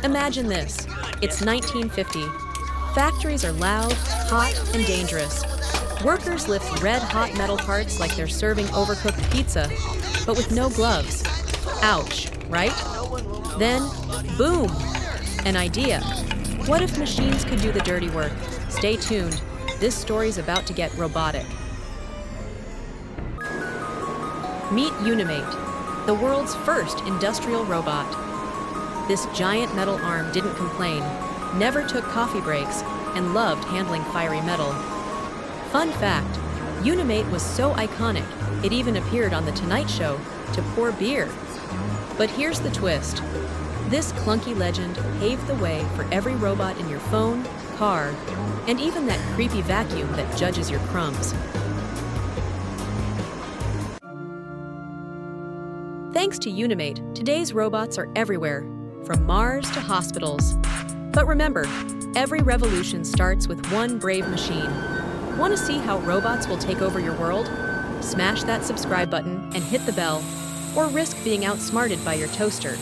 Imagine this. It's 1950. Factories are loud, hot, and dangerous. Workers lift red-hot metal parts like they're serving overcooked pizza, but with no gloves. Ouch, right? Then, boom! An idea. What if machines could do the dirty work? Stay tuned. This story's about to get robotic. Meet Unimate, the world's first industrial robot. This giant metal arm didn't complain, never took coffee breaks, and loved handling fiery metal. Fun fact, Unimate was so iconic, it even appeared on The Tonight Show to pour beer. But here's the twist. This clunky legend paved the way for every robot in your phone, car, and even that creepy vacuum that judges your crumbs. Thanks to Unimate, today's robots are everywhere, from Mars to hospitals. But remember, every revolution starts with one brave machine. Want to see how robots will take over your world? Smash that subscribe button and hit the bell, or risk being outsmarted by your toaster.